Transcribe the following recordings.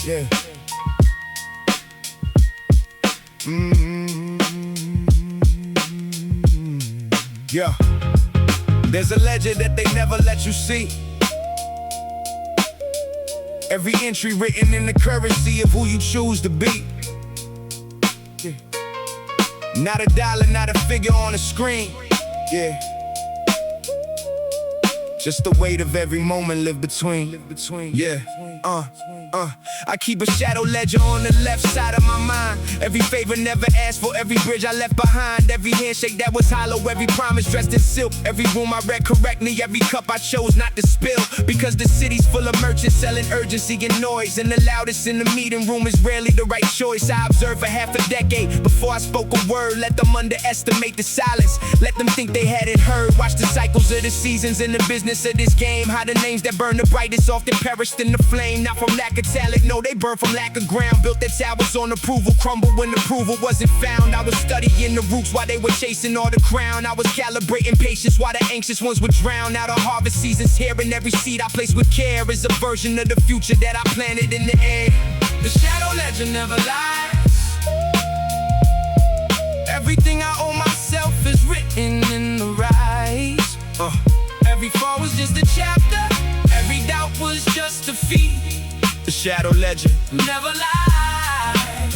Yeah. Yeah. There's a legend that they never let you see. Every entry written in the currency of who you choose to be. Yeah. Not a dollar, not a figure on the screen. Yeah. Just the weight of every moment live between. Yeah. I keep a shadow ledger on the left side of my mind. Every favor never asked for, every bridge I left behind. Every handshake that was hollow, every promise dressed in silk. Every room I read correctly, every cup I chose not to spill. Because the city's full of merchants selling urgency and noise, and the loudest in the meeting room is rarely the right choice. I observed for half a decade before I spoke a word. Let them underestimate the silence, let them think they hadn't heard. Watch the cycles of the seasons in the business of this game. How the names that burn the brightest often perished in the flame. Not from lack of talent, no, they burn from lack of ground. Built their towers on approval, crumbled when approval wasn't found. I was studying the roots while they were chasing all the crown. I was calibrating patience while the anxious ones would drown. Now the harvest season's here, and every seed I place with care is a version of the future that I planted in the air. The shadow legend never lies. Everything I owe myself is written in the rise. Every fall was just a chapter, every doubt was just a feat. The shadow legend never lies,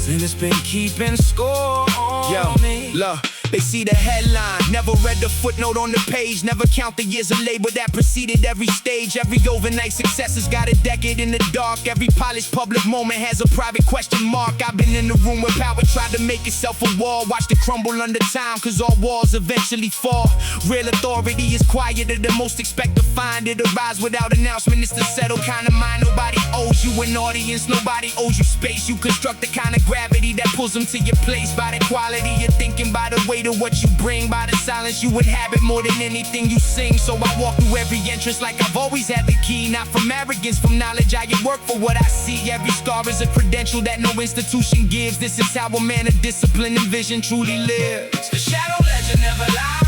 and it's been keeping score on me. Look, they see the headline, never read the footnote on the page. Never count the years of labor that preceded every stage. Every overnight success has got a decade in the dark. Every polished public moment has a private question mark. I've been in the room where power tried to make itself a wall. Watched it crumble under time, cause all walls eventually fall. Real authority is quieter than most expect to find. It arrives without announcement, it's the settled kind of mind. Nobody owes you an audience, nobody owes you space. You construct the kind of gravity that pulls them to your place. By the quality you're thinking, by the weight of what you bring, by the silence you inhabit more than anything you sing. So I walk through every entrance like I've always had the key. Not from arrogance, from knowledge, I get work for what I see. Every scar is a credential that no institution gives. This is how a man of discipline and vision truly lives. The shadow legend never lies.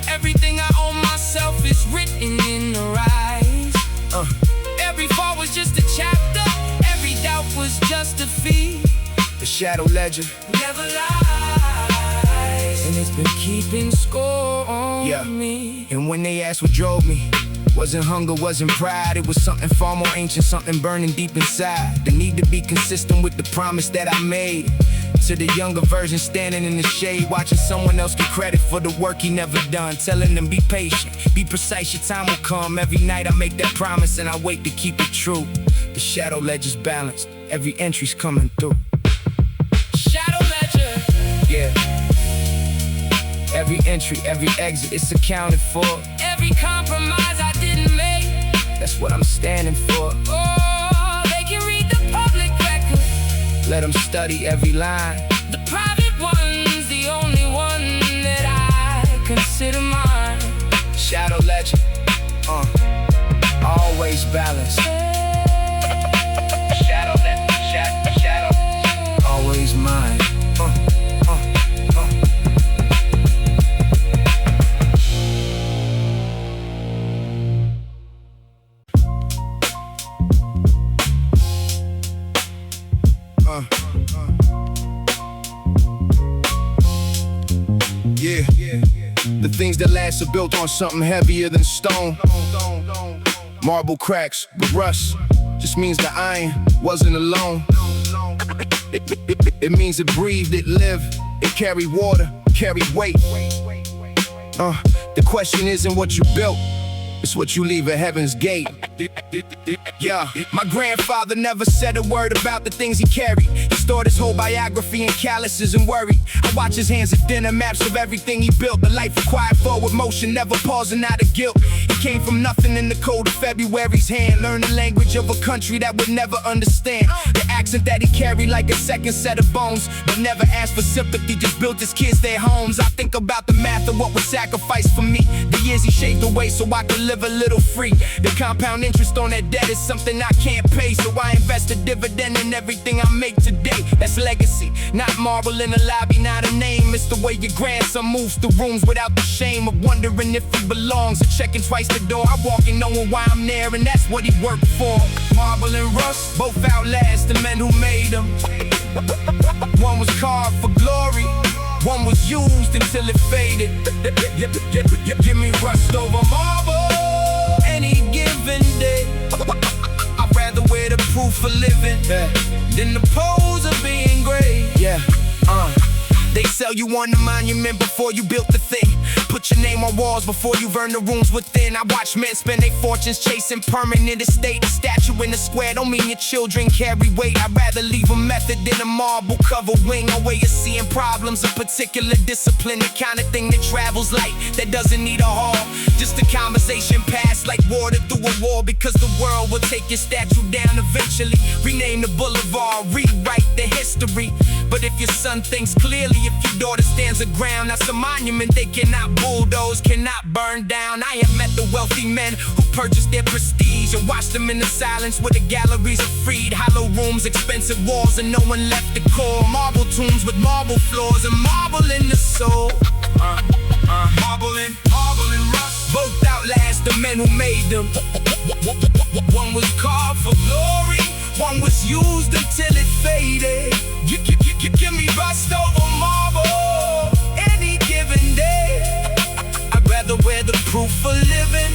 Everything I owe myself is written in the rise. Every fall was just a chapter, every doubt was just a feat. The shadow legend never lies, and it's been keeping score on me. And when they asked what drove me, wasn't hunger, wasn't pride. It was something far more ancient, something burning deep inside. The need to be consistent with the promise that I made. To the younger version standing in the shade, watching someone else get credit for the work he never done. Telling them be patient, be precise, your time will come. Every night I make that promise and I wait to keep it true. The shadow ledger's balanced, every entry's coming through. Shadow ledger, yeah. Every entry, every exit, it's accounted for. Every compromise I didn't make, that's what I'm standing for. Oh, they can read the public record, let them study every line. The private one's the only one that I consider mine. Shadow legend, always balanced. Shadow legend, shadow, always mine. Yeah. The things that last are built on something heavier than stone. Marble cracks, but rust just means the iron wasn't alone. It means it breathed, it lived, it carried water, carried weight. The question isn't what you built, it's what you leave at heaven's gate. Yeah, my grandfather never said a word about the things he carried. He stored his whole biography in calluses and worry. I watch his hands at dinner, maps of everything he built. The life required forward motion, never pausing out of guilt. He came from nothing in the cold of February's hand. Learned the language of a country that would never understand. The accent that he carried like a second set of bones, but never asked for sympathy, just built his kids their homes. I think about the math of what was sacrificed for me. The years he shaved away so I could live a little free. The compound interest on that debt is something I can't pay, so I invest a dividend in everything I make today. That's legacy, not marble in a lobby, not a name. It's the way your grandson moves through rooms without the shame of wondering if he belongs, or checking twice the door. I walk in knowing why I'm there, and that's what he worked for. Marble and rust both outlast the men who made them. One was carved for glory, one was used until it faded. Give me rust over marble any given day. I'd rather wear the proof for living than the pose of being great. They sell you on the monument before you built the thing. Put your name on walls before you've earned the rooms within. I watch men spend their fortunes chasing permanent estate. A statue in the square don't mean your children carry weight. I'd rather leave a method than a marble cover wing. A way of seeing problems, a particular discipline, the kind of thing that travels light, that doesn't need a hall. Just a conversation passed like water through a wall. Because the world will take your statue down eventually. Rename the boulevard, rewrite the history. But if your son thinks clearly, if your daughter stands her ground, that's a monument they cannot bulldoze, cannot burn down. I have met the wealthy men who purchased their prestige and watched them in the silence where the galleries are freed. Hollow rooms, expensive walls, and no one left the core. Marble tombs with marble floors and marble in the soul. Marble and rust both outlast the men who made them. One was carved for glory, one was used until it faded. Give me rust over marble any given day. I'd rather wear the proof for living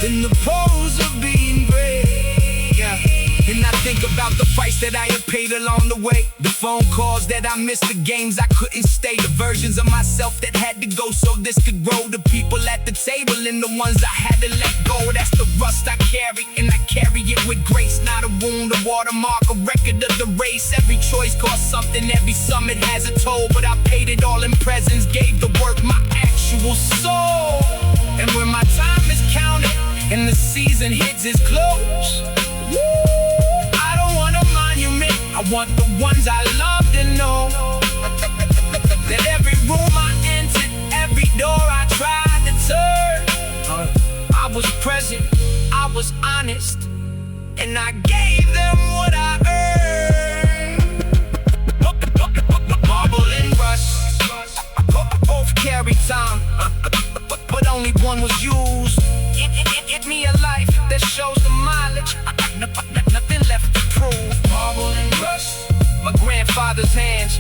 than the pose of being great. And I think about the price that I have paid along the way. The phone calls that I missed, the games I couldn't stay, the versions of myself that had to go so this could grow. The people at the table and the ones I had to let go. That's the rust I carry, and I carry it with grace. Not a wound, a watermark, a record of the race. Every choice costs something, every summit has a toll. But I paid it all in presents, gave the work my actual soul. And when my time is counted and the season hits its close, I want the ones I love to know that every room I entered, every door I tried to turn, I was present, I was honest, and I gave them what I earned. Marble and rust both carry time, but only one was used. Give me a life that shows the mileage, nothing left to prove. Marble and rust, my grandfather's hands.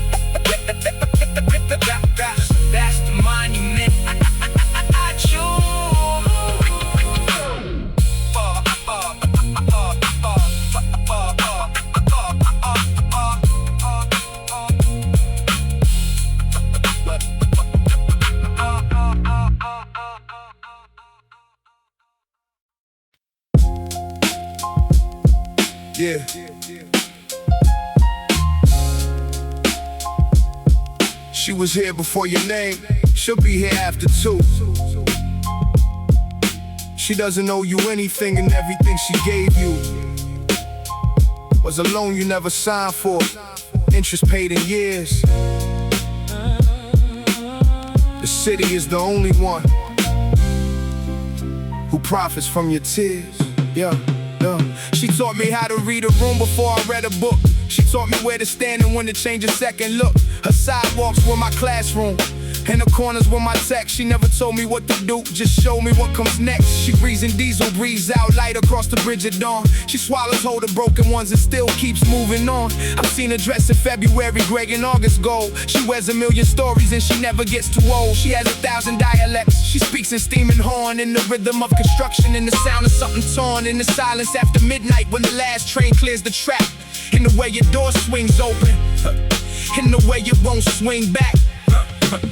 That's the monument I choose. Yeah. She was here before your name, she'll be here after too. She doesn't owe you anything, and everything she gave you was a loan you never signed for, interest paid in years. The city is the only one who profits from your tears. She taught me how to read a room before I read a book. She taught me where to stand and when to change a second look. Her sidewalks were my classroom, and the corners were my text. She never told me what to do, just showed me what comes next. She breathes in diesel, breathes out light across the bridge of dawn. She swallows whole the broken ones and still keeps moving on. I've seen her dress in February, Greg in August gold. She wears a million stories and she never gets too old. She has 1,000 dialects, she speaks in steaming horn, in the rhythm of construction, in the sound of something torn, in the silence after midnight when the last train clears the track, in the way your door swings open, in the way it won't swing back.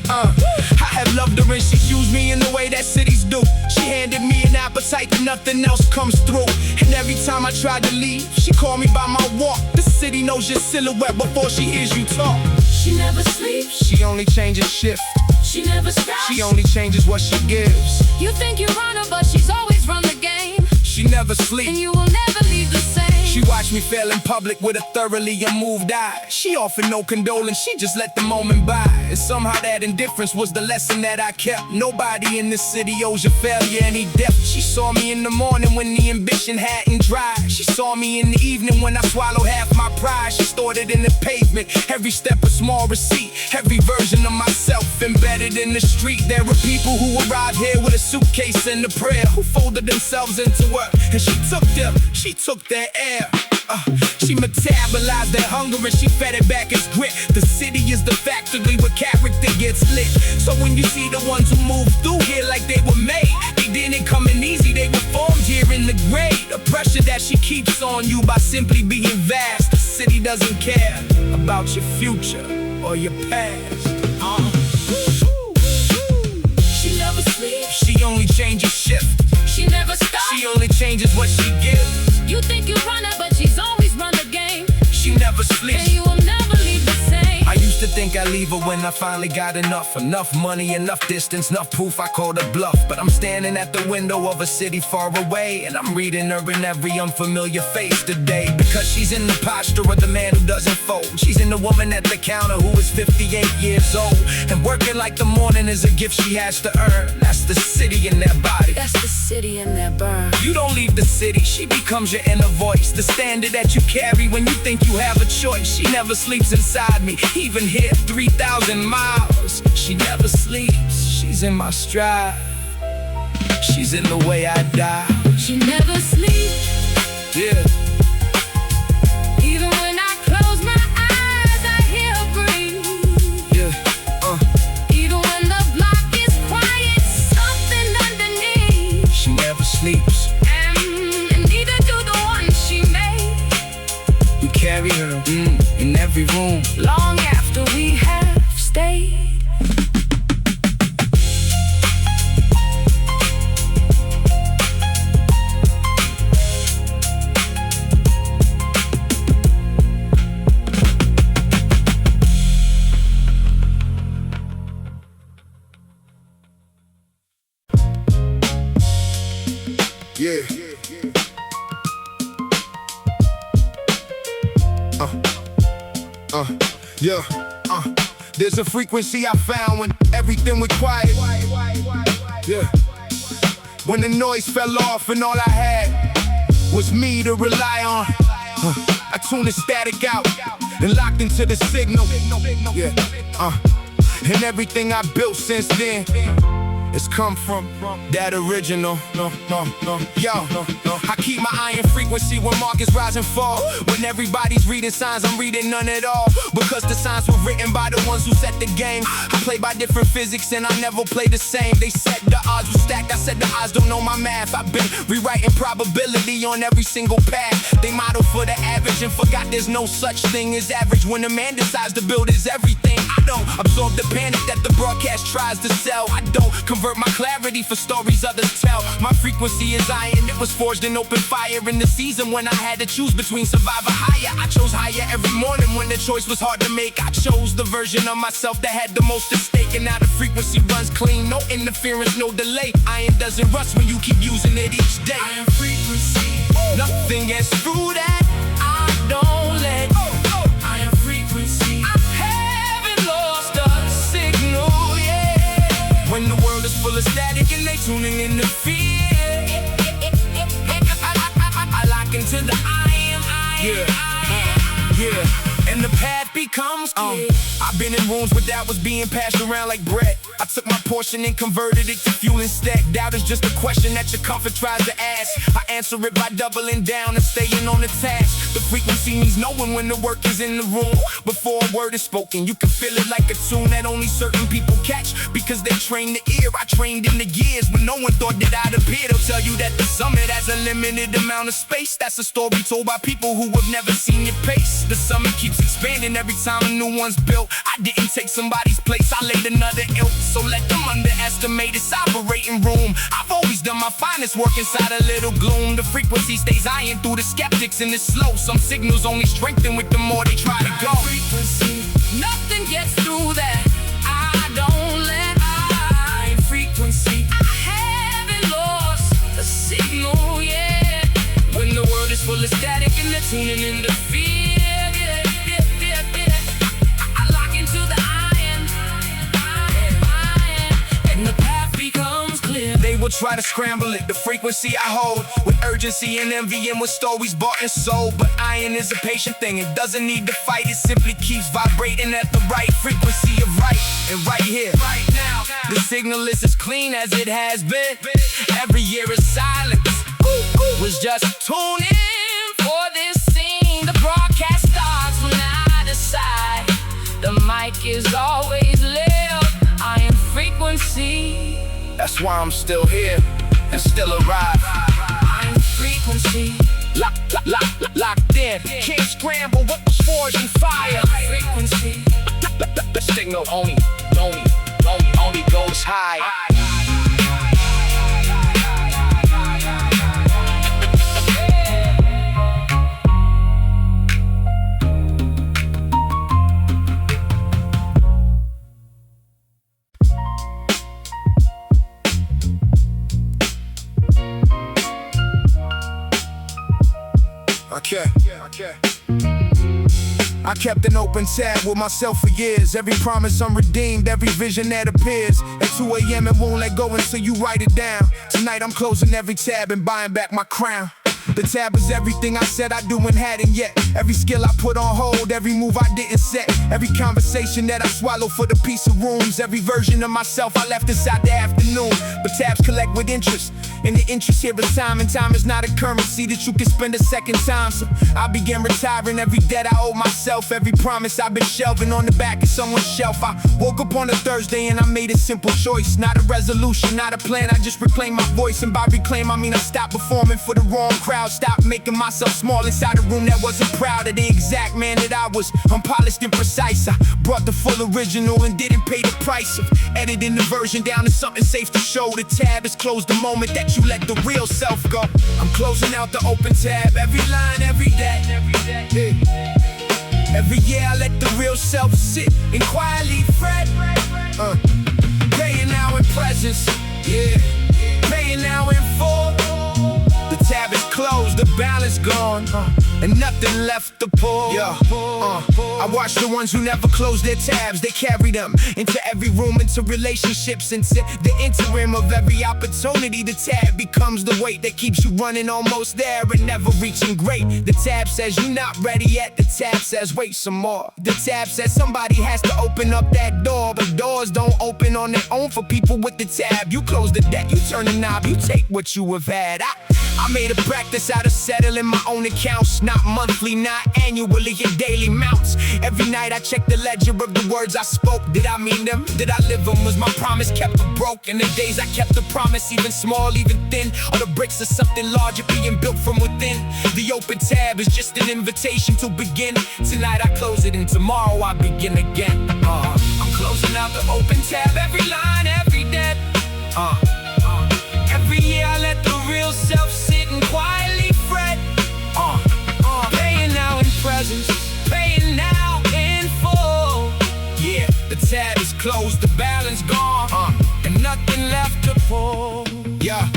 I have loved her and she's used me in the way that cities do. She handed me an appetite that nothing else comes through. And every time I tried to leave, she called me by my walk. The city knows your silhouette before she hears you talk. She never sleeps, she only changes shift. She never stops, she only changes what she gives. You think you run her, but she's always run the game. She never sleeps, and you will never leave the same. She watched me fail in public with a thoroughly unmoved eye. She offered no condolence, she just let the moment by. And somehow that indifference was the lesson that I kept. Nobody in this city owes your failure any depth. She saw me in the morning when the ambition hadn't dried. She saw me in the evening when I swallowed half my pride. She stored it in the pavement, every step a small receipt, every version of myself embedded in the street. There were people who arrived here with a suitcase and a prayer, who folded themselves into work, and she took their air. She metabolized their hunger and she fed it back as grit. The city is the factory where character gets lit. So when you see the ones who move through here like they were made, they didn't come in easy, they were formed here in the grave. The pressure that she keeps on you by simply being vast. The city doesn't care about your future or your past. She never sleeps. She only changes shift. She never stops. She only changes what she gives. You think you run her, but she's always run the game. She never sleeps. And you will never leave the same. I used to think I'd leave her when I finally got enough money, enough distance, enough proof I called her bluff. But I'm standing at the window of a city far away, and I'm reading her in every unfamiliar face today. Because she's in the posture of the man who doesn't fold. She's in the woman at the counter who is 58 years old, and working like the morning is a gift she has to earn. That's the city in their body. That's the city in their burn. You don't leave the city, she becomes your inner voice, the standard that you carry when you think you have a choice. She never sleeps inside me, even here 3,000 miles. She never sleeps, she's in my stride. She's in the way I die. She never sleeps. Yeah. Even when I close my eyes, I hear her breathe. Yeah. Even when the block is quiet, something underneath. She never sleeps. And neither do the ones she made. We carry her in every room. Long after we have stayed. Yeah. Yeah. There's a frequency I found when everything was quiet. Yeah. When the noise fell off and all I had was me to rely on. I tuned the static out and locked into the signal. Yeah. And everything I built since then, it's come from that original. Yo, I keep my iron frequency when markets rise and fall. When everybody's reading signs, I'm reading none at all. Because the signs were written by the ones who set the game. I play by different physics and I never play the same. They said the odds were stacked, I said the odds don't know my math. I've been rewriting probability on every single path. They model for the average and forgot there's no such thing as average. When a man decides to build his everything, I don't absorb the panic that the broadcast tries to sell. I don't convert my clarity for stories others tell. My frequency is iron, it was forged in open fire. In the season when I had to choose between survive or higher, I chose higher every morning when the choice was hard to make. I chose the version of myself that had the most at stake. And now the frequency runs clean, no interference, no delay. Iron doesn't rust when you keep using it each day. Iron frequency. Nothing gets through that I don't let. Iron frequency. I haven't lost a signal, yeah. When the world is full of static and they tuning in to fear, I lock into the iron. Yeah. And the path becomes clear. I've been in rooms where that was being passed around like bread. I took my portion and converted it to fuel instead. Doubt is just a question that your comfort tries to ask. I answer it by doubling down and staying on the task. The frequency means knowing when the work is in the room. Before a word is spoken, you can feel it like a tune that only certain people catch. Because they train the ear, I trained in the gears. When no one thought that I'd appear, they'll tell you that the summit has a limited amount of space. That's a story told by people who have never seen your pace. The summit keeps expanding every time a new one's built. I didn't take somebody's place, I laid another ilk. So let them underestimate this operating room. I've always done my finest work inside a little gloom. The frequency stays iron through the skeptics and it's slow. Some signals only strengthen with the more they try to go. Frequency. Nothing gets through that I don't let. Iron frequency. I haven't lost the signal, yeah. When the world is full of static and they're tuning in to fear. I lock into the iron. And the path becomes clear. They will try to scramble it. The frequency I hold with urgency and envy, and with stories bought and sold. But iron is a patient thing, it doesn't need to fight. It simply keeps vibrating at the right frequency of right. And right here, right now, the signal is as clean as it has been. Every year is silence. Was just tune in for this scene. The broadcast starts when I decide. The mic is always lit. Iron frequency. That's why I'm still here and still alive. Iron frequency. Locked in. Can't scramble what was forged in fire. Frequency. The signal only goes high. I kept an open tab with myself for years. Every promise unredeemed, every vision that appears. At 2 a.m. it won't let go until you write it down. Tonight I'm closing every tab and buying back my crown. The tab is everything I said I do and hadn't yet. Every skill I put on hold, every move I didn't set. Every conversation that I swallow for the piece of rooms. Every version of myself I left inside the afternoon. But tabs collect with interest, and the interest here is time. And time is not a currency that you can spend a second time. So I began retiring every debt I owe myself. Every promise I've been shelving on the back of someone's shelf. I woke up on a Thursday and I made a simple choice. Not a resolution, not a plan, I just reclaimed my voice. And by reclaim I mean I stopped performing for the wrong crowd. Stopped making myself small inside a room that wasn't proud of the exact man that I was. Unpolished and precise, I brought the full original and didn't pay the price of editing the version down to something safe to show. The tab is closed the moment that you let the real self go. I'm closing out the open tab, every line, every day. Yeah. Every year I let the real self sit and quietly fret. Paying now in presence, yeah. Paying now in full. The tab is closed, the balance gone, and nothing left to pull. I watch the ones who never close their tabs. They carry them into every room, into relationships, into the interim of every opportunity. The tab becomes the weight that keeps you running almost there and never reaching great. The tab says you're not ready yet. The tab says wait some more. The tab says somebody has to open up that door, but doors don't open on their own for people with the tab. You close the deck, you turn the knob, you take what you have had. I made a practice out of settling my own accounts. Not monthly, not annually, in daily mounts. Every night I check the ledger of the words I spoke. Did I mean them? Did I live them? Was my promise kept or broke? In the days I kept the promise, even small, even thin, or the bricks of something larger being built from within. The open tab is just an invitation to begin. Tonight I close it and tomorrow I begin again. I'm closing out the open tab, every line, every debt. Every year I let the real self sit and quietly fret. Paying now in presence, paying now in full. Yeah, the tab is closed, the balance gone, and nothing left to pull. Yeah,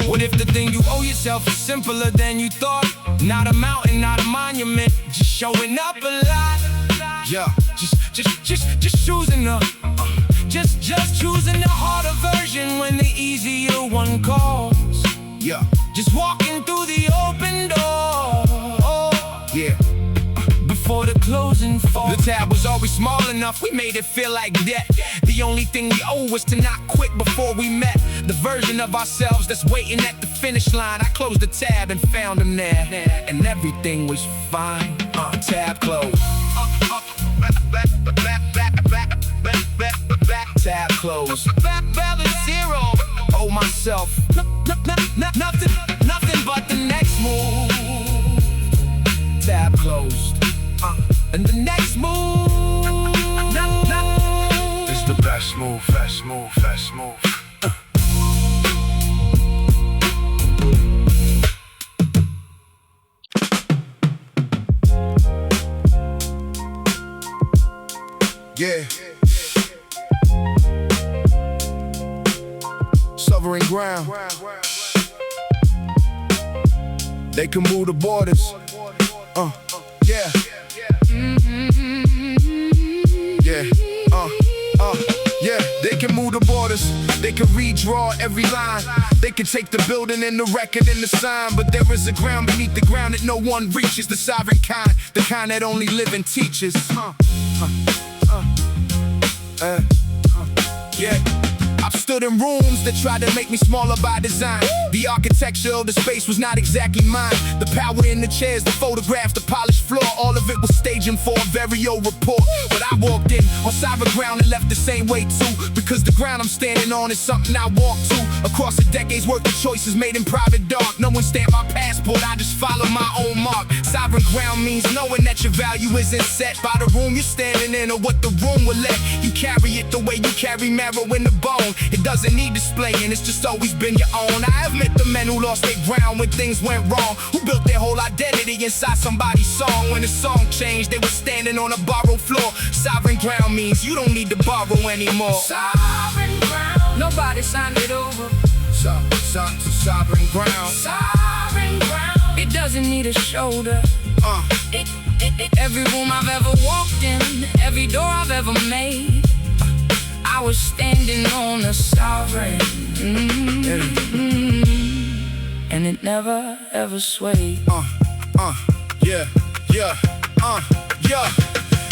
what if the thing you owe yourself is simpler than you thought? Not a mountain, not a monument, just showing up a lot. Yeah, just choosing the just choosing the harder version when the easier one calls. Yeah, just walking through the open door. Yeah, before the closing falls. The tab was always small enough, we made it feel like debt. The only thing we owe was to not quit before we met. The version of ourselves that's waiting at the finish line. I closed the tab and found him there, and everything was fine. Tab closed. Tab closed. Balance zero. Owe myself nothing but the next move. Tab closed. And the next move is the best move. Fast move, fast move. Yeah. Sovereign ground. They can move the borders. Yeah. Yeah. Yeah. They They can move the borders, they can redraw every line. They can take the building and the record and the sign. But there is a ground beneath the ground that no one reaches. The sovereign kind, the kind that only living teaches. Yeah. I've stood in rooms that tried to make me smaller by design. The architecture of the space was not exactly mine. The power in the chairs, the photographs, the polished floor, all of it was staging for a very old report. But I walked in on solid ground and left the same way too, because the ground I'm standing on is something I walk to. Across a decade's worth of choices made in private dark. No one stamped my passport, I just follow my own mark. Sovereign ground means knowing that your value isn't set by the room you're standing in or what the room will let. You carry it the way you carry marrow in the bone. It doesn't need displaying, it's just always been your own. I have met the men who lost their ground when things went wrong, who built their whole identity inside somebody's song. When the song changed, they were standing on a borrowed floor. Sovereign ground means you don't need to borrow anymore. Sovereign ground, nobody signed it over. Sovereign ground. Sovereign ground, it doesn't need a shoulder. Every room I've ever walked in, every door I've ever made, I was standing on a sovereign, and it never ever swayed. Yeah.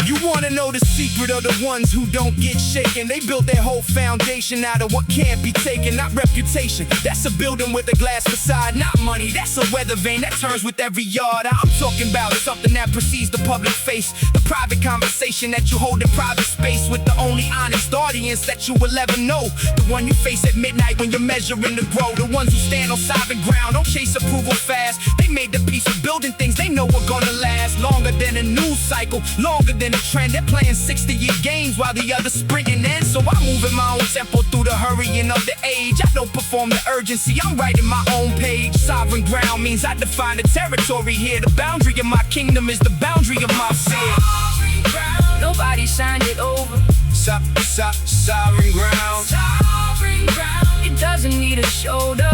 You wanna know the secret of the ones who don't get shaken? They built their whole foundation out of what can't be taken, not reputation. That's a building with a glass facade, not money. That's a weather vane that turns with every yard. I'm talking about something that precedes the public face, the private conversation that you hold in private space with the only honest audience that you will ever know. The one you face at midnight when you're measuring the grow. The ones who stand on sovereign ground, don't chase approval fast. They made the peace of building things they know are gonna last longer than a news cycle, longer than a trend. They're playing 60-year games while the others sprinting in. So I move in my own tempo through the hurrying of the age. I don't perform the urgency, I'm writing my own page. Sovereign ground means I define the territory here. The boundary of my kingdom is the boundary of my fear. Sovereign ground, nobody signed it over. Sovereign ground. Sovereign ground, it doesn't need a shoulder.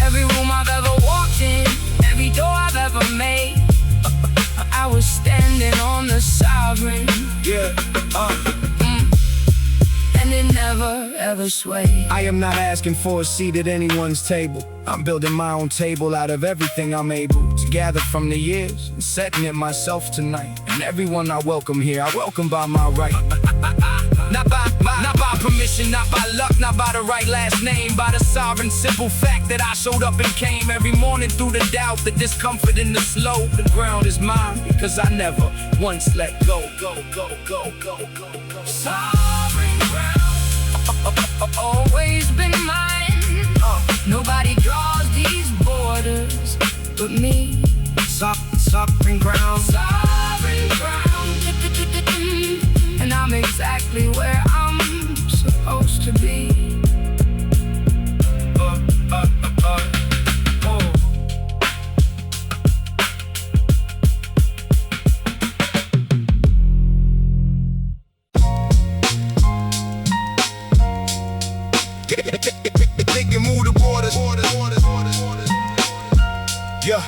Every room I've ever walked in, every door I've ever made, I was standing on the sovereign. And it never ever swayed. I am not asking for a seat at anyone's table. I'm building my own table out of everything I'm able to gather from the years and setting it myself tonight. And everyone I welcome here, I welcome by my right. Not by permission, not by luck, not by the right last name, by the sovereign simple fact that I showed up and came every morning through the doubt, the discomfort and the slow. The ground is mine because I never once let go. Sovereign ground, always been mine. Nobody draws these borders but me. Sovereign ground. Sovereign ground, and I'm exactly where I'm supposed to be. They can move the borders. Yeah.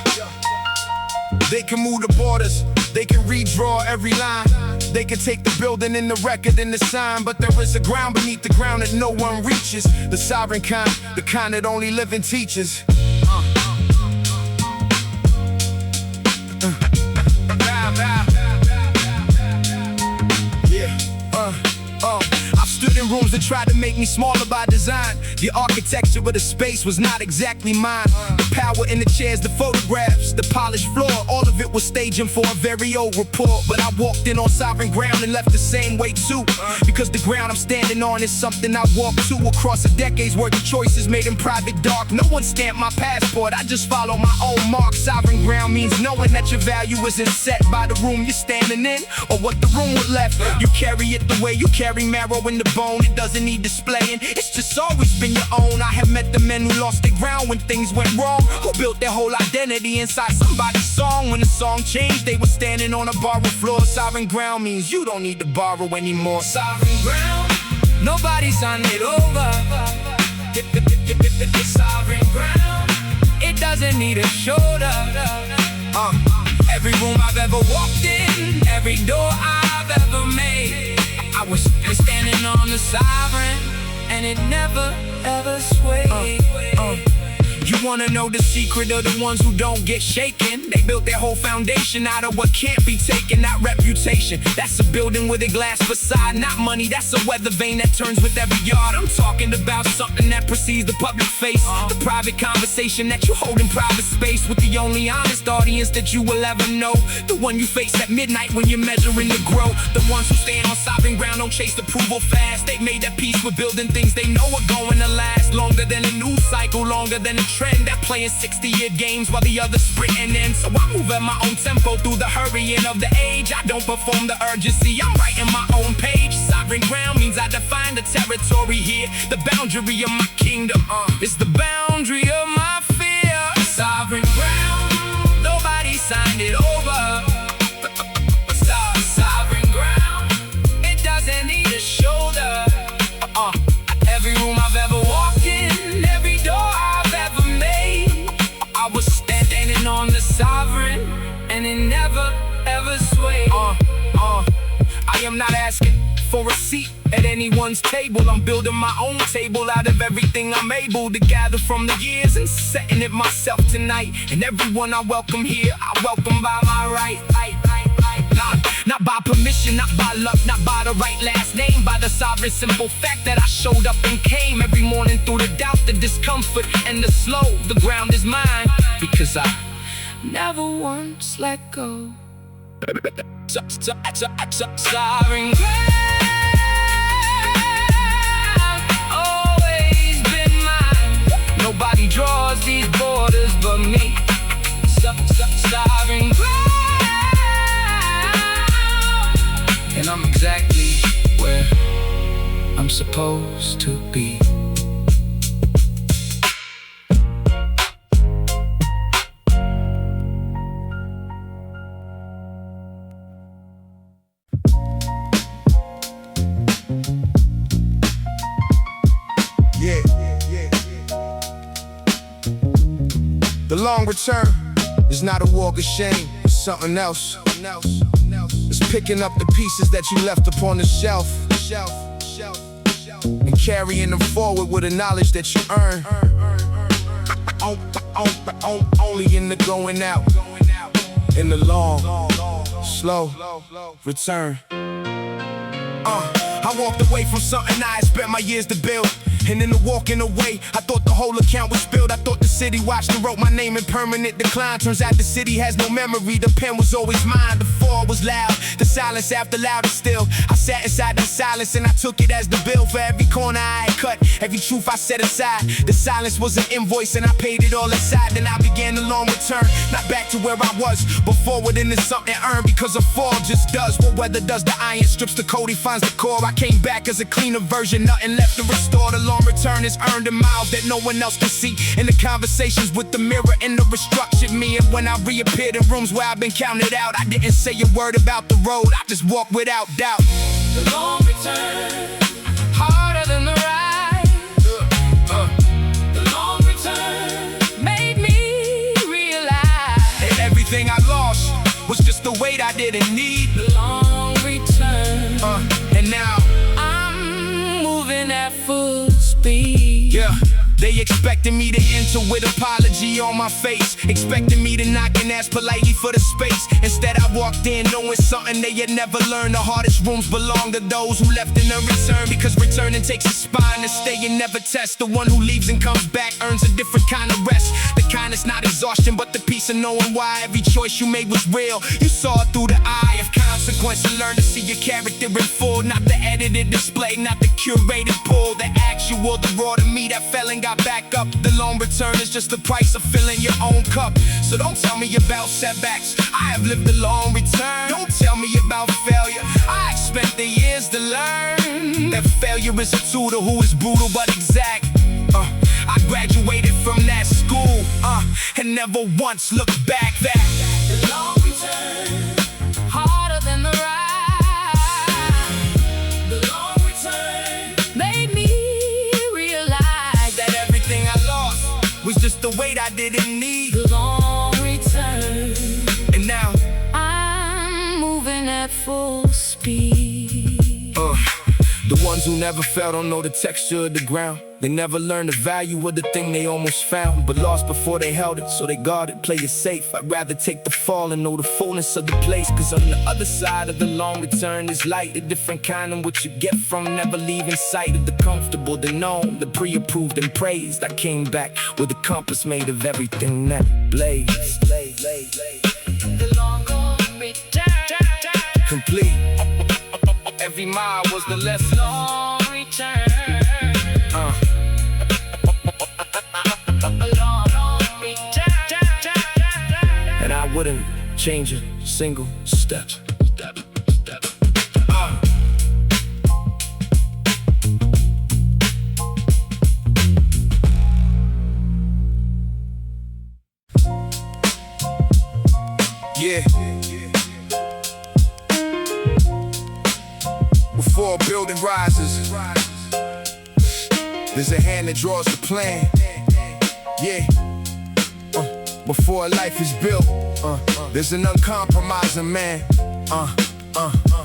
They can move the borders. They can redraw every line. They can take the building and the record and the sign. But there is a ground beneath the ground that no one reaches. The sovereign kind, the kind that only living teaches. I've stood in rooms that tried to make me smaller by design. The architecture of the space was not exactly mine. The power in the chairs, the photographs, the polished floor, all of it was staging for a very old report. But I walked in on sovereign ground and left the same way too, because the ground I'm standing on is something I walk to. Across a decade's worth of choices made in private dark. No one stamped my passport, I just follow my own mark. Sovereign ground means knowing that your value isn't set by the room you're standing in or what the room was left. You carry it the way you carry marrow in the bone. It doesn't need displaying, it's just always been your own. I have met the men who lost their ground when things went wrong, who built their whole identity inside somebody's song. When the song changed, they were standing on a borrowed floor. Sovereign ground means you don't need to borrow anymore. Sovereign ground, nobody signed it over. Sovereign ground, it doesn't need a shoulder. Every room I've ever walked in, every door I've ever made, I was We're standing on the sovereign, and it never ever sways. You wanna know the secret of the ones who don't get shaken? They built their whole foundation out of what can't be taken, not reputation. That's a building with a glass facade, not money. That's a weather vane that turns with every yard. I'm talking about something that precedes the public face, the private conversation that you hold in private space with the only honest audience that you will ever know. The one you face at midnight when you're measuring the growth. The ones who stand on sovereign ground, don't chase approval fast. They made their peace with building things they know are going to last longer than a news cycle, longer than a trend that playing 60-year games while the others sprinting in. So I move at my own tempo through the hurrying of the age. I don't perform the urgency, I'm writing my own page. Sovereign ground means I define the territory here. The boundary of my kingdom, it's the boundary of my fear. Sovereign ground, nobody signed it over. Sovereign ground, it doesn't need a shoulder. Every room I've ever walked in, every door I've ever made, I was standing on the sovereign, and it never ever swayed. I am not asking for a seat at anyone's table. I'm building my own table out of everything I'm able to gather from the years and setting it myself tonight. And everyone I welcome here, I welcome by my right. Not by permission, not by luck, not by the right last name, by the sovereign simple fact that I showed up and came every morning through the doubt, the discomfort, and the slow. The ground is mine because I never once let go. Sovereign ground, always been mine. Nobody draws these borders but me. Sovereign ground, and I'm exactly where I'm supposed to be. The long return is not a walk of shame, it's something else. It's picking up the pieces that you left upon the shelf and carrying them forward with the knowledge that you earn. Only in the going out, in the long, slow return. I walked away from something I had spent my years to build. And in the walking away, I thought the whole account was spilled. I thought the city watched and wrote my name in permanent decline. Turns out the city has no memory, the pen was always mine. The fall was loud, the silence after louder still. I sat inside that silence and I took it as the bill for every corner I had cut, every truth I set aside. The silence was an invoice and I paid it all aside. Then I began the long return, not back to where I was, but forward into something earned, because a fall just does what weather does. The iron strips the coat, he finds the core. I came back as a cleaner version, nothing left to restore. The long return is earned in miles that no one else can see. In the conversations with the mirror and the restructured me. And when I reappeared in rooms where I've been counted out, I didn't say a word about the road, I just walked without doubt. The long return, harder than the ride. The long return made me realize that everything I lost was just the weight I didn't need. The long return, and now I'm moving at full speed. Yeah, they expected me to enter with apology on my face, expecting me to knock and ask politely for the space. Instead I walked in knowing something they had never learned. The hardest rooms belong to those who left and unreturned, because returning takes a spine to stay and never test. The one who leaves and comes back earns a different kind of rest. The kind that's not exhaustion, but the peace of knowing why every choice you made was real. You saw it through the eye of consequence and learned to see your character in full. Not the edited display, not the curated pull. The actual, the raw to me that fell and got back up. The long return is just the price of filling your own cup. So don't tell me about setbacks, I have lived a long return. Don't tell me about failure, I spent the years to learn that failure is a tutor who is brutal but exact. I graduated from that school and never once looked back. That the long return, harder than the ride. The long return made me realize that everything I lost was just the weight I didn't need. The long return, and now I'm moving at full speed. The ones who never fell don't know the texture of the ground. They never learned the value of the thing they almost found, but lost before they held it, so they guarded, play it safe. I'd rather take the fall and know the fullness of the place, cause on the other side of the long return is light, a different kind than what you get from never leaving sight of the comfortable, the known, the pre-approved and praised. I came back with a compass made of everything that blazed. The long return, Complete. Every mile was the less long return. And I wouldn't change a single step. Yeah. Before a building rises, there's a hand that draws the plan. Yeah. Before a life is built, there's an uncompromising man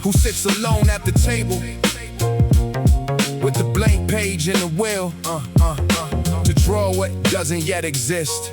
who sits alone at the table with the blank page and the will to draw what doesn't yet exist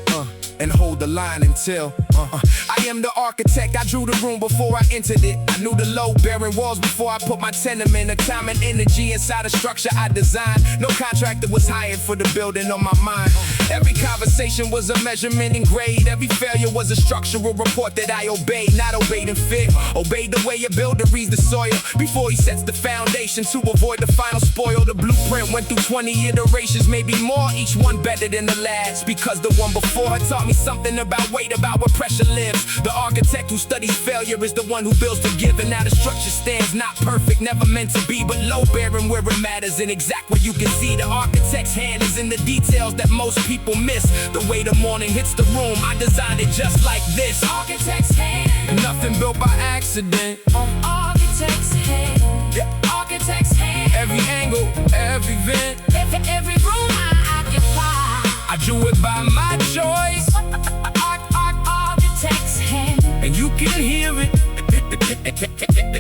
and hold the line until I am the architect. I drew the room before I entered it. I knew the load-bearing walls before I put my tenement. The time and energy inside a structure I designed. No contractor was hired for the building on my mind. Every conversation was a measurement and grade. Every failure was a structural report that I obeyed. Not obeyed in fear. Obeyed the way a builder reads the soil before he sets the foundation to avoid the final spoil. The blueprint went through 20 iterations, maybe more, each one better than the last, because the one before her taught me something about weight, about where pressure lives. The architect who studies failure is the one who builds to give. And now the structure stands not perfect, never meant to be, but low-bearing where it matters and exact where you can see. The architect's hand is in the details that most people miss. The way the morning hits the room, I designed it just like this. Architect's hand, Nothing built by accident. architect's hand, Yeah. architect's hand. Every angle, every vent, Every room I occupy, I drew it by my choice. architect's hand. And you can hear it.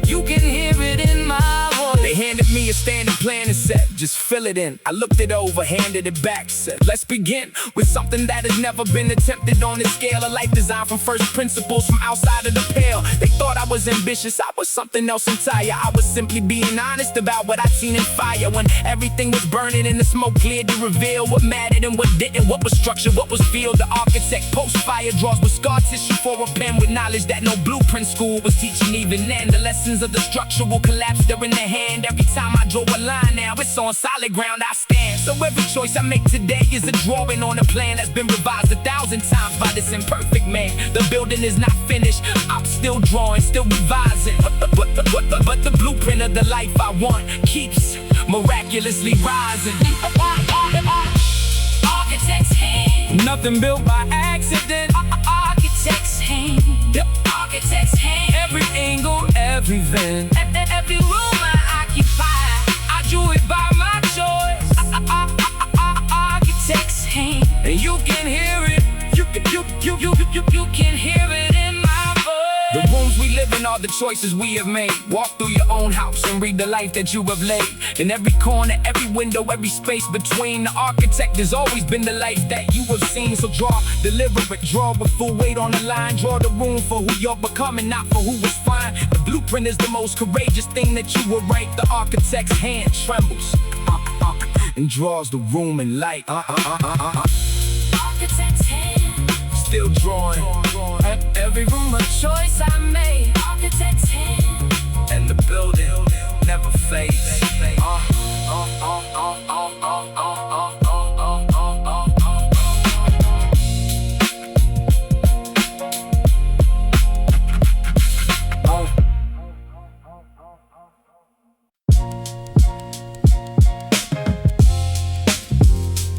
You can hear it in my voice. They handed me a standard plan and said, just fill it in. I looked it over, handed it back, said, let's begin with something that has never been attempted on this scale. A life design from first principles, from outside of the pale. They thought I was ambitious, I was something else entire. I was simply being honest about what I'd seen in fire. When everything was burning and the smoke cleared to reveal what mattered and what didn't, what was structured, what was field. The architect post-fire draws with scar tissue for a pen, with knowledge that no blueprint school was teaching even then. The lessons of the structural collapse, they're in the hand. Every time I draw a line now, it's on solid ground I stand. So every choice I make today is a drawing on a plan that's been revised 1,000 times by this imperfect man. The building is not finished, I'm still drawing, still revising, but the blueprint of the life I want keeps miraculously rising. Architect's hand, Nothing built by accident. architect's hand, architect's hand. Every angle, every vent, Every room I occupy, I drew it by my choice. Architect's hand, and you can hear it. You can hear it in my voice. The rooms we live in are the choices we have made. Walk through your own house and read the life that you have laid. In every corner, every window, every space between. The architect has always been the life that you have seen. So draw, deliver it, draw with full weight on the line. Draw the room for who you're becoming, not for who was fine. The blueprint is the most courageous thing that you will write. The architect's hand trembles and draws the room in light. Architect's hand, Still drawing. Every room a choice I made. Architect's hand, and the building never fades.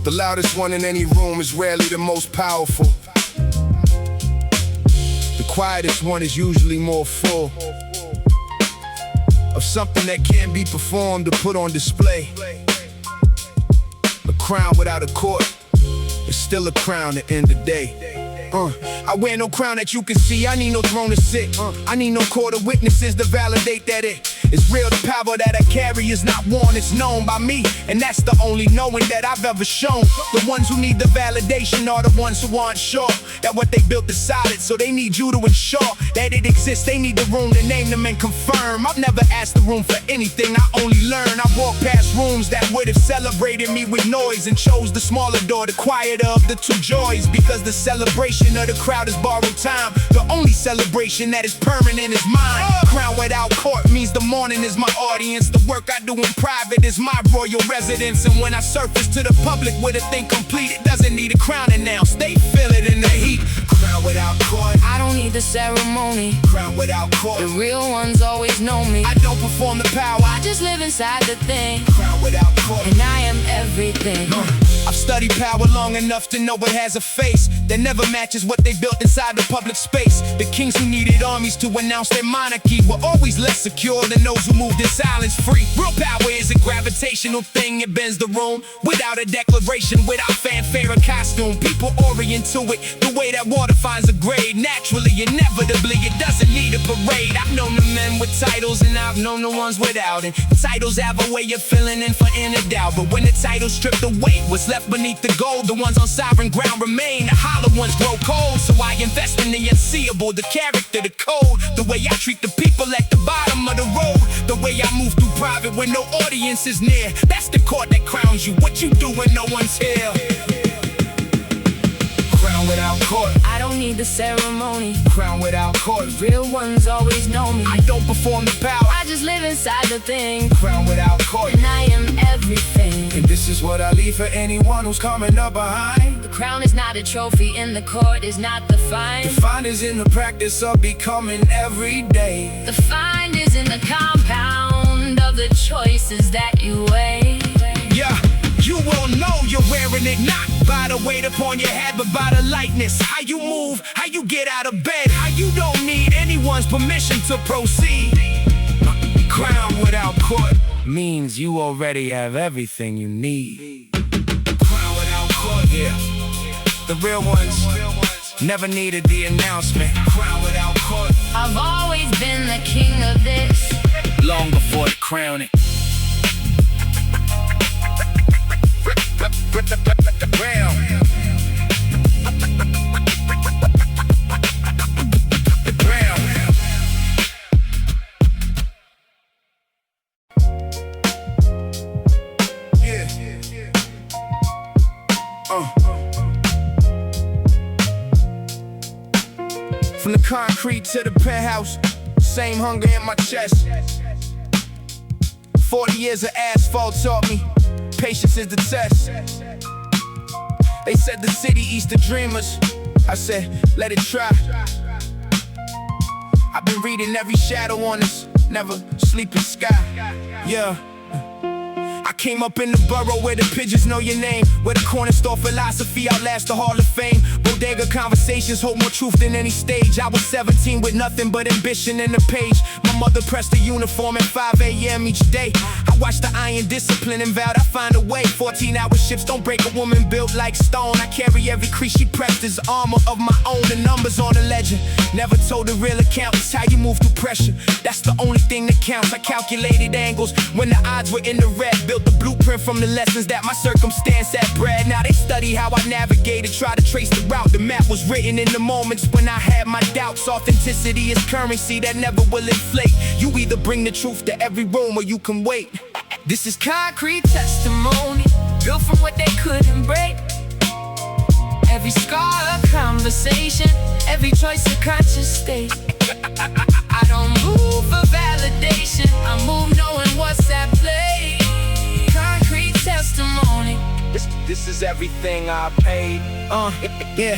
The loudest one in any room is rarely the most powerful. The quietest one is usually more full of something that can't be performed or put on display. A crown without a court is still a crown at the end of the day. I wear no crown that you can see. I need no throne to sit. I need no court of witnesses to validate that it It's real, the power that I carry is not worn, it's known by me. And that's the only knowing that I've ever shown. The ones who need the validation are the ones who aren't sure that what they built is solid, so they need you to ensure that it exists. They need the room to name them and confirm. I've never asked the room for anything, I only learn. I walk past rooms that would have celebrated me with noise and chose the smaller door, the quieter of the two joys. Because the celebration of the crowd is borrowed time. The only celebration that is permanent is mine. Crown without court means the morning is my audience. The work I do in private is my royal residence. And when I surface to the public with a thing complete, it doesn't need a crown announced. They feel it in the heat. Crown without court, I don't need the ceremony. crown without court, The real ones always know me. I don't perform the power, I just live inside the thing, crown without court. and I am everything. I've studied power long enough to know it has a face that never matches what they built inside the public space. The kings who needed armies to announce their monarchy were always less secure than those who moved in silence free. Real power is a gravitational thing, it bends the room without a declaration, without fanfare or costume. People orient to it the way that water finds a grade. Naturally, inevitably, it doesn't need a parade. I've known the men with titles and I've known the ones without. And titles have a way of filling in for inner doubt. But when the titles strip the weight, what's left beneath the gold, the ones on sovereign ground remain. The hollow ones grow cold, so I invest in the unseeable, the character, the code. The way I treat the people at the bottom of the road. The way I move through private when no audience is near. That's the court that crowns you. What you do when no one's here? Crown without court, I don't need the ceremony. crown without court. Real ones always know me. I don't perform the power, I just live inside the thing, crown without court. and I am everything. And this is what I leave for anyone who's coming up behind. The crown is not a trophy, and the court is not the fine. The find is in the practice of becoming every day. The find is in the compound of the choices that you weigh. Yeah, you will know you're wearing it not by the weight upon your head, but by the lightness. How you move, how you get out of bed, how you don't need anyone's permission to proceed. Crown without court means you already have everything you need. Crown without court, yeah. The real ones never needed the announcement. Crown without court, I've always been the king of this. long before the crowning. From the concrete to the penthouse, same hunger in my chest. 40 years of asphalt taught me patience is the test. They said the city eats the dreamers. I said, let it try. I've been reading every shadow on this never sleeping sky. Yeah. I came up in the borough where the pigeons know your name, where the corner store philosophy outlasts the Hall of Fame. Bodega conversations hold more truth than any stage. I was 17 with nothing but ambition in the page. My mother pressed the uniform at 5 a.m. each day. I watched the iron discipline and vowed I'd find a way. 14-hour shifts don't break a woman built like stone. I carry every crease she pressed as armor of my own. The numbers on the legend never told the real account. It's how you move through pressure, that's the only thing that counts. I calculated angles when the odds were in the red. Built the blueprint from the lessons that my circumstance had bred. Now they study how I navigated, try to trace the route. The map was written in the moments when I had my doubts. Authenticity is currency that never will inflate. You either bring the truth to every room or you can wait. This is concrete testimony, built from what they couldn't break. Every scar a conversation, every choice a conscious state. I don't move for validation, I move knowing what's at play. Concrete testimony, this is everything I paid. Yeah.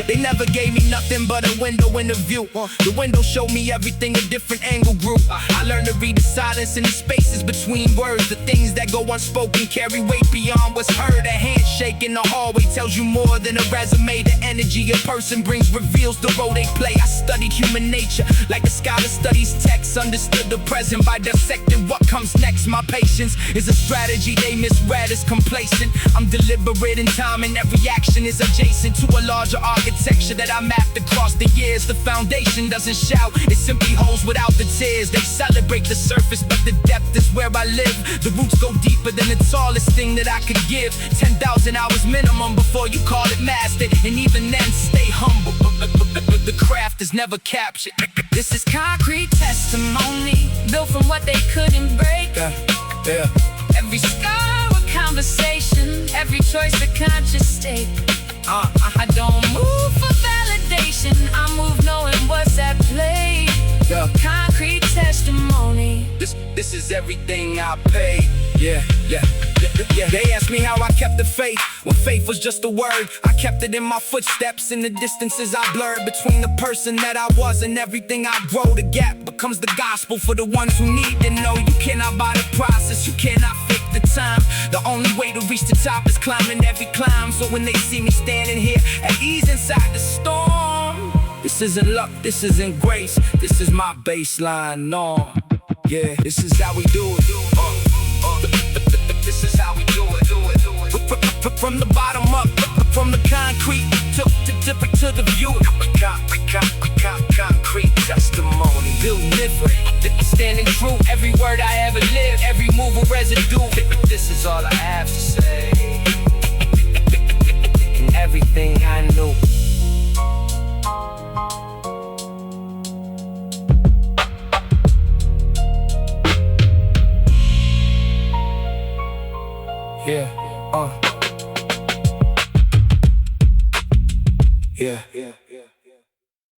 They never gave me nothing but a window in the view. The window showed me everything a different angle grew. I learned to read the silence and the spaces between words. The things that go unspoken carry weight beyond what's heard. A handshake in the hallway tells you more than a resume. The energy a person brings reveals the role they play. I studied human nature like a scholar studies text. Understood the present by dissecting what comes next. My patience is a strategy they misread as complacent. I'm deliberate in time, and every action is adjacent to a larger architecture that I mapped across the years. The foundation doesn't shout, it simply holds without the tears. They celebrate the surface, but the depth is where I live. The roots go deeper than the tallest thing that I could give. 10,000 hours minimum before you call it mastered, and even then stay humble. The craft is never captured. This is concrete testimony, built from what they couldn't break. Yeah. Every scar a conversation, every choice a conscious state. I don't move for validation, I move knowing what's at play. Yeah. Concrete testimony. This is everything I paid. Yeah. They asked me how I kept the faith, when faith was just a word. I kept it in my footsteps, in the distances I blurred between the person that I was and everything I grow. The gap becomes the gospel for the ones who need to know. You cannot buy the process, you cannot fake the time. The only way to reach the top is climbing every climb. So when they see me standing here at ease inside the storm, this isn't luck, this isn't grace, this is my baseline norm. Yeah, this is how we do it. This is how we do it. From the bottom up, from the concrete to the view. Concrete testimony, building different, standing true. Every word I ever lived, every move a residue. This is all I have to say, and everything I knew. Yeah.